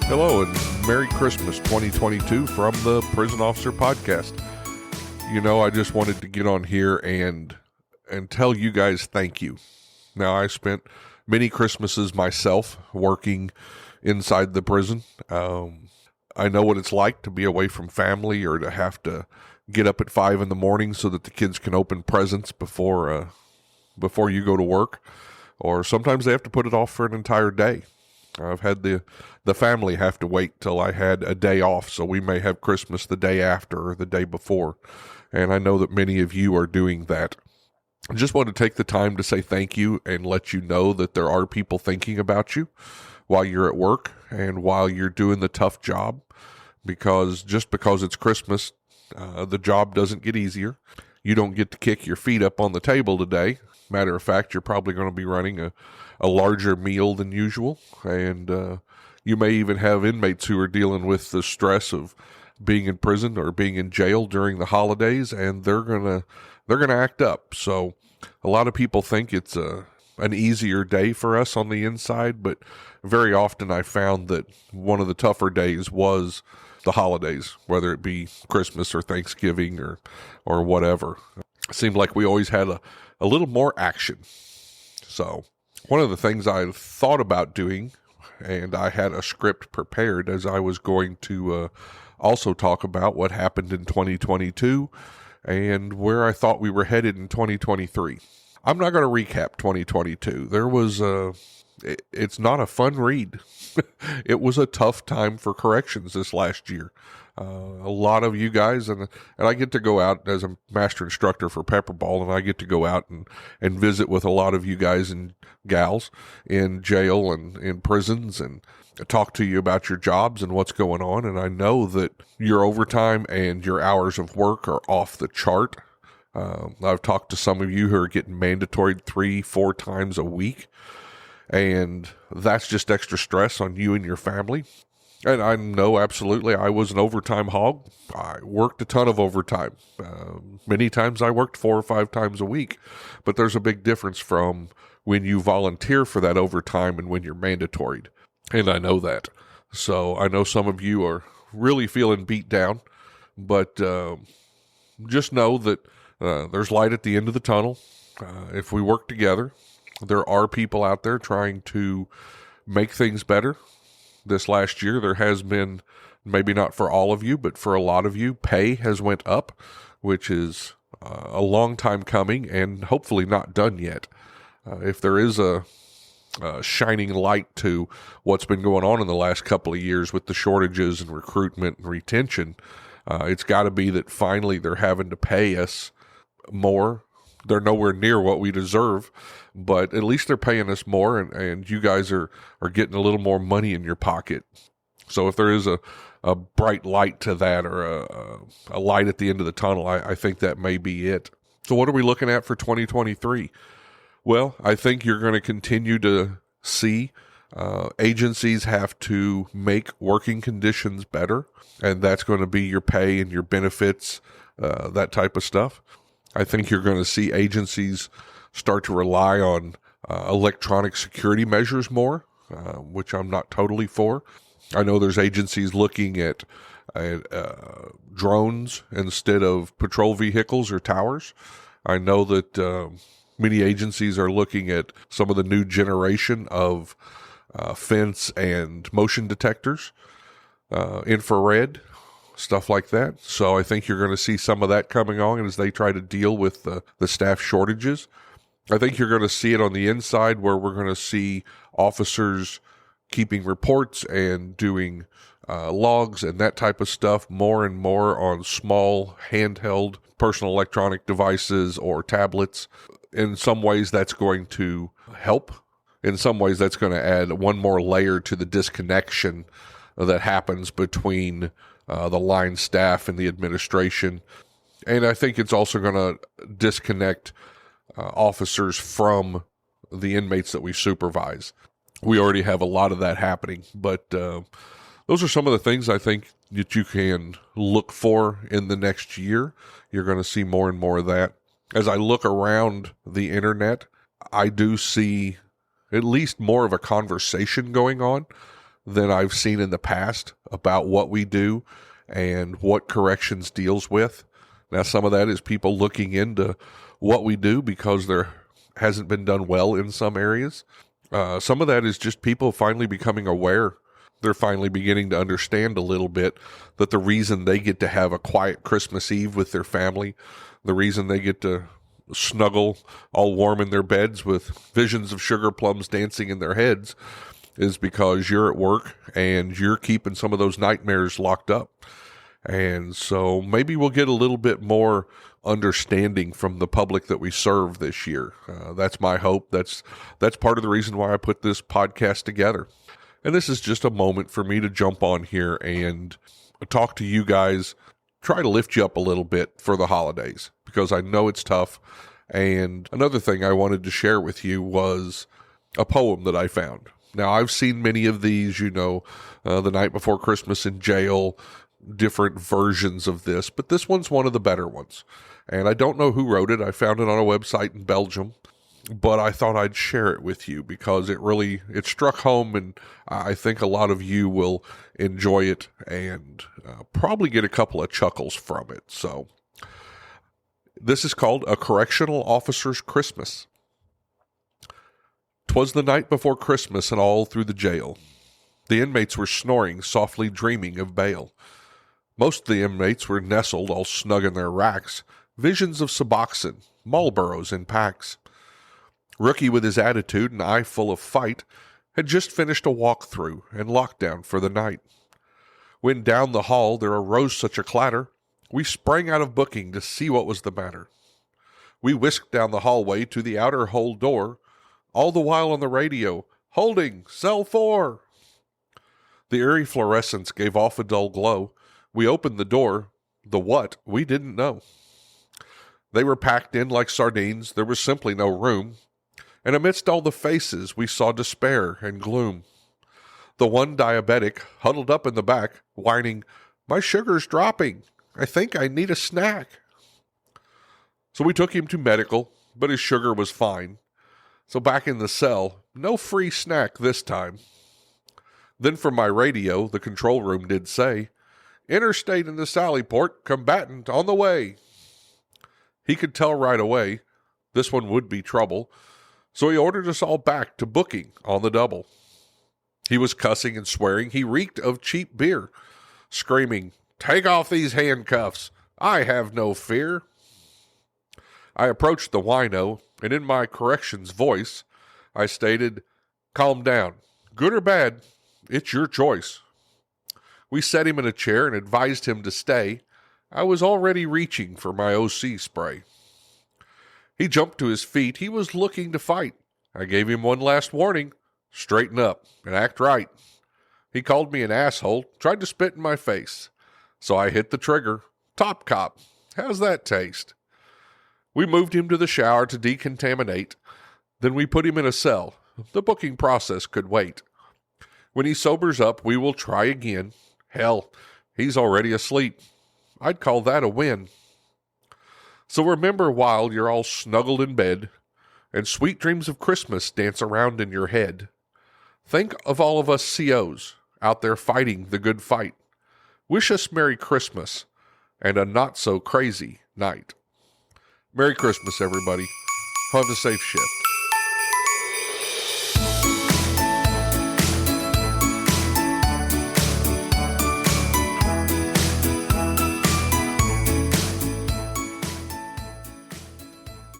Hello and Merry Christmas 2022 from the Prison Officer Podcast. You know, I just wanted to get on here and tell you guys thank you. Now, I spent many Christmases myself working inside the prison. I know what it's like to be away from family or to have to get up at 5 in the morning so that the kids can open presents before you go to work. Or sometimes they have to put it off for an entire day. I've had the family have to wait till I had a day off, so we may have Christmas the day after or the day before. And I know that many of you are doing that. I just want to take the time to say thank you and let you know that there are people thinking about you while you're at work and while you're doing the tough job. Because just because it's Christmas, the job doesn't get easier. You don't get to kick your feet up on the table today. Matter of fact, you're probably going to be running a larger meal than usual, and you may even have inmates who are dealing with the stress of being in prison or being in jail during the holidays, and they're gonna act up. So a lot of people think it's an easier day for us on the inside, but very often I found that one of the tougher days was the holidays, whether it be Christmas or Thanksgiving or whatever. It seemed like we always had a little more action. So one of the things I thought about doing, and I had a script prepared as I was going to also talk about what happened in 2022 and where I thought we were headed in 2023. I'm not going to recap 2022. There was it's not a fun read. It was a tough time for corrections this last year. A lot of you guys, and I get to go out as a master instructor for PepperBall, and I get to go out and visit with a lot of you guys and gals in jail and in prisons and talk to you about your jobs and what's going on. And I know that your overtime and your hours of work are off the chart. I've talked to some of you who are getting mandatory 3-4 times a week, and that's just extra stress on you and your family. And I know absolutely I was an overtime hog. I worked a ton of overtime. Many times I worked 4 or 5 times a week, but there's a big difference from when you volunteer for that overtime and when you're mandatoried. And I know that. So I know some of you are really feeling beat down, but just know that there's light at the end of the tunnel. If we work together, there are people out there trying to make things better. This last year, there has been, maybe not for all of you, but for a lot of you, pay has went up, which is a long time coming and hopefully not done yet. If there is a shining light to what's been going on in the last couple of years with the shortages and recruitment and retention, it's got to be that finally they're having to pay us more. They're nowhere near what we deserve, but at least they're paying us more, and you guys are getting a little more money in your pocket. So if there is a bright light to that, or a light at the end of the tunnel, I think that may be it. So what are we looking at for 2023? Well, I think you're going to continue to see agencies have to make working conditions better, and that's going to be your pay and your benefits, that type of stuff. I think you're going to see agencies start to rely on electronic security measures more, which I'm not totally for. I know there's agencies looking at drones instead of patrol vehicles or towers. I know that many agencies are looking at some of the new generation of fence and motion detectors, infrared, stuff like that. So I think you're going to see some of that coming on as they try to deal with the staff shortages. I think you're going to see it on the inside, where we're going to see officers keeping reports and doing logs and that type of stuff more and more on small handheld personal electronic devices or tablets. In some ways that's going to help. In some ways that's going to add one more layer to the disconnection that happens between the line staff and the administration. And I think it's also going to disconnect officers from the inmates that we supervise. We already have a lot of that happening, but those are some of the things I think that you can look for in the next year. You're going to see more and more of that. As I look around the internet, I do see at least more of a conversation going on than I've seen in the past about what we do and what corrections deals with. Now, some of that is people looking into what we do because there hasn't been done well in some areas. Some of that is just people finally becoming aware. They're finally beginning to understand a little bit that the reason they get to have a quiet Christmas Eve with their family, the reason they get to snuggle all warm in their beds with visions of sugar plums dancing in their heads, is because you're at work and you're keeping some of those nightmares locked up. And so maybe we'll get a little bit more understanding from the public that we serve this year. That's my hope. That's part of the reason why I put this podcast together. And this is just a moment for me to jump on here and talk to you guys, try to lift you up a little bit for the holidays, because I know it's tough. And another thing I wanted to share with you was a poem that I found. Now, I've seen many of these, The Night Before Christmas in Jail, different versions of this, but this one's one of the better ones. And I don't know who wrote it. I found it on a website in Belgium, but I thought I'd share it with you because it struck home, and I think a lot of you will enjoy it and probably get a couple of chuckles from it. So this is called A Correctional Officer's Christmas. 'Twas the night before Christmas, and all through the jail the inmates were snoring, softly dreaming of bail. Most of the inmates were nestled, all snug in their racks, visions of Suboxone, Marlboros in packs. Rookie, with his attitude and eye full of fight, had just finished a walk-through and lockdown for the night. When down the hall there arose such a clatter, we sprang out of booking to see what was the matter. We whisked down the hallway to the outer hold door, all the while on the radio, "Holding, cell 4." The eerie fluorescence gave off a dull glow. We opened the door. The what, we didn't know. They were packed in like sardines. There was simply no room. And amidst all the faces, we saw despair and gloom. The one diabetic huddled up in the back, whining, "My sugar's dropping. I think I need a snack." So we took him to medical, but his sugar was fine. So back in the cell, no free snack this time. Then from my radio, the control room did say, "Interstate in the Sallyport, combatant on the way." He could tell right away this one would be trouble, so he ordered us all back to booking on the double. He was cussing and swearing. He reeked of cheap beer, screaming, "Take off these handcuffs. I have no fear." I approached the wino, and in my corrections voice, I stated, "Calm down. Good or bad, it's your choice." We set him in a chair and advised him to stay. I was already reaching for my OC spray. He jumped to his feet. He was looking to fight. I gave him one last warning. Straighten up and act right. He called me an asshole, tried to spit in my face. So I hit the trigger. Top cop. How's that taste? We moved him to the shower to decontaminate. Then we put him in a cell. The booking process could wait. When he sobers up, we will try again. Hell, he's already asleep. I'd call that a win. So remember, while you're all snuggled in bed and sweet dreams of Christmas dance around in your head, think of all of us COs out there fighting the good fight. Wish us Merry Christmas and a not-so-crazy night. Merry Christmas, everybody. Have a safe shift.